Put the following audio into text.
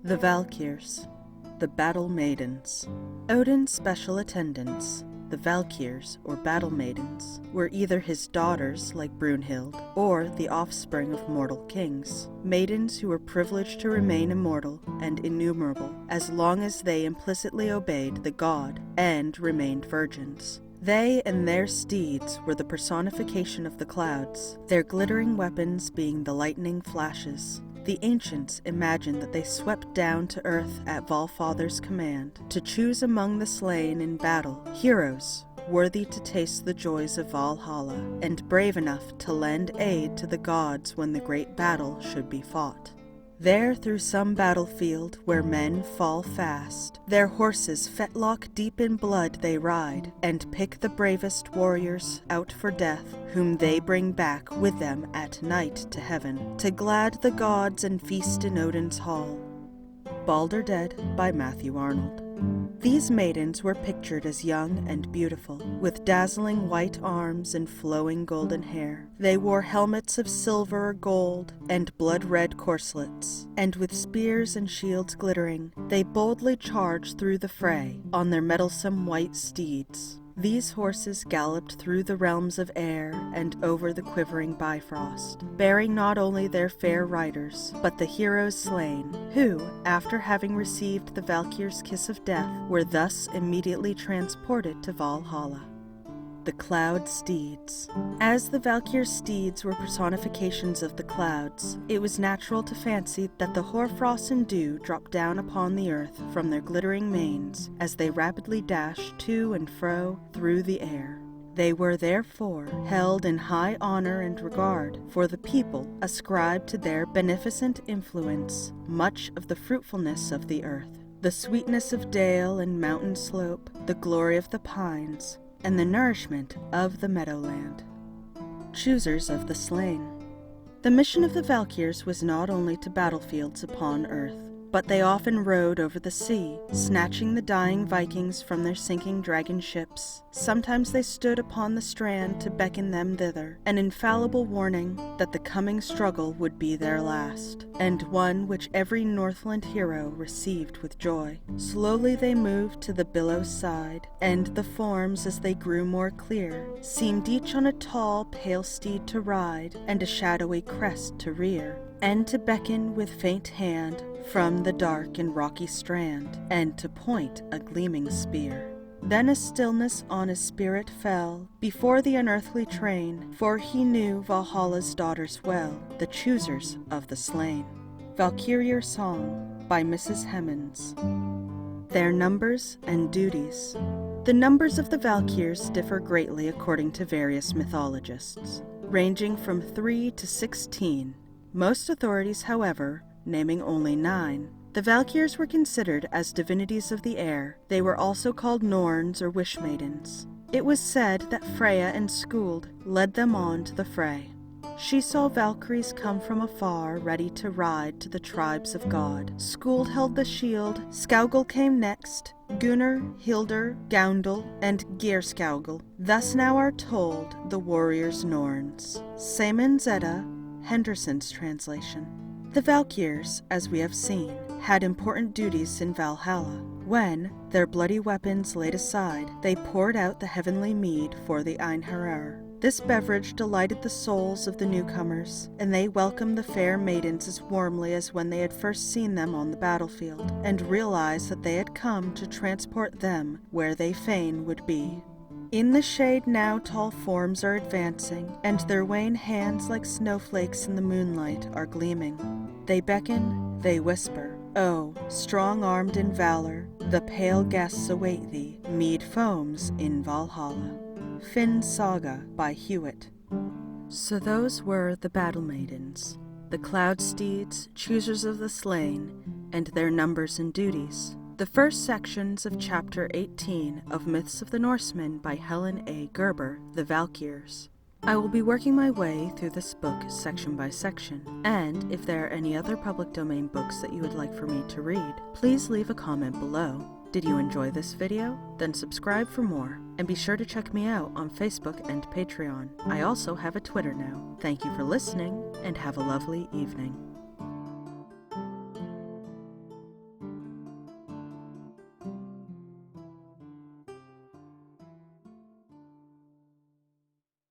The Valkyrs, the Battle Maidens. Odin's special attendants, the Valkyrs, or Battle Maidens, were either his daughters, like Brunhild, or the offspring of mortal kings, maidens who were privileged to remain immortal and innumerable as long as they implicitly obeyed the god and remained virgins. They and their steeds were the personification of the clouds, their glittering weapons being the lightning flashes. The ancients imagined that they swept down to earth at Valfather's command to choose among the slain in battle heroes worthy to taste the joys of Valhalla and brave enough to lend aid to the gods when the great battle should be fought. There through some battlefield where men fall fast, their horses fetlock deep in blood they ride, and pick the bravest warriors out for death, whom they bring back with them at night to heaven, to glad the gods and feast in Odin's hall. Balder Dead by Matthew Arnold. These maidens were pictured as young and beautiful, with dazzling white arms and flowing golden hair. They wore helmets of silver or gold and blood-red corselets, and with spears and shields glittering, they boldly charged through the fray on their mettlesome white steeds. These horses galloped through the realms of air and over the quivering Bifrost, bearing not only their fair riders, but the heroes slain, who, after having received the Valkyr's kiss of death, were thus immediately transported to Valhalla. The Cloud Steeds. As the Valkyr's steeds were personifications of the clouds, it was natural to fancy that the hoarfrost and dew dropped down upon the earth from their glittering manes as they rapidly dashed to and fro through the air. They were therefore held in high honor and regard, for the people ascribed to their beneficent influence much of the fruitfulness of the earth, the sweetness of dale and mountain slope, the glory of the pines, and the nourishment of the meadowland. Choosers of the slain. The mission of the Valkyrs was not only to battlefields upon earth, but they often rode over the sea, snatching the dying Vikings from their sinking dragon ships. Sometimes they stood upon the strand to beckon them thither, an infallible warning that the coming struggle would be their last, and one which every Northland hero received with joy. Slowly they moved to the billow's side, and the forms, as they grew more clear, seemed each on a tall, pale steed to ride, and a shadowy crest to rear, and to beckon with faint hand from the dark and rocky strand, and to point a gleaming spear. Then a stillness on his spirit fell before the unearthly train, for he knew Valhalla's daughters well, the choosers of the slain. Valkyrier Song by Mrs. Hemans. Their numbers and duties. The numbers of the Valkyrs differ greatly according to various mythologists, ranging from 3 to 16. Most authorities, however, naming only 9. The Valkyrs were considered as divinities of the air. They were also called Norns or Wish Maidens. It was said that Freya and Skuld led them on to the fray. She saw Valkyries come from afar, ready to ride to the tribes of God. Skuld held the shield, Skaugul came next, Gunnar, Hildur, Gaundl, and geir-skaugul. Thus now are told the warriors Norns. Seaman's Edda, Henderson's translation. The Valkyrs, as we have seen, had important duties in Valhalla. When, their bloody weapons laid aside, they poured out the heavenly mead for the Einherjar. This beverage delighted the souls of the newcomers, and they welcomed the fair maidens as warmly as when they had first seen them on the battlefield, and realized that they had come to transport them where they fain would be. In the shade now tall forms are advancing, and their wan hands like snowflakes in the moonlight are gleaming. They beckon, they whisper, "Oh, strong-armed in valor, the pale guests await thee, mead foams in Valhalla." Finn's Saga by Hewitt. So those were the Battle Maidens, the Cloud Steeds, choosers of the slain, and their numbers and duties. The first sections of Chapter 18 of Myths of the Norsemen by Helene A Guerber, The Valkyrs. I will be working my way through this book section by section, and if there are any other public domain books that you would like for me to read, please leave a comment below. Did you enjoy this video? Then subscribe for more, and be sure to check me out on Facebook and Patreon. I also have a Twitter now. Thank you for listening, and have a lovely evening.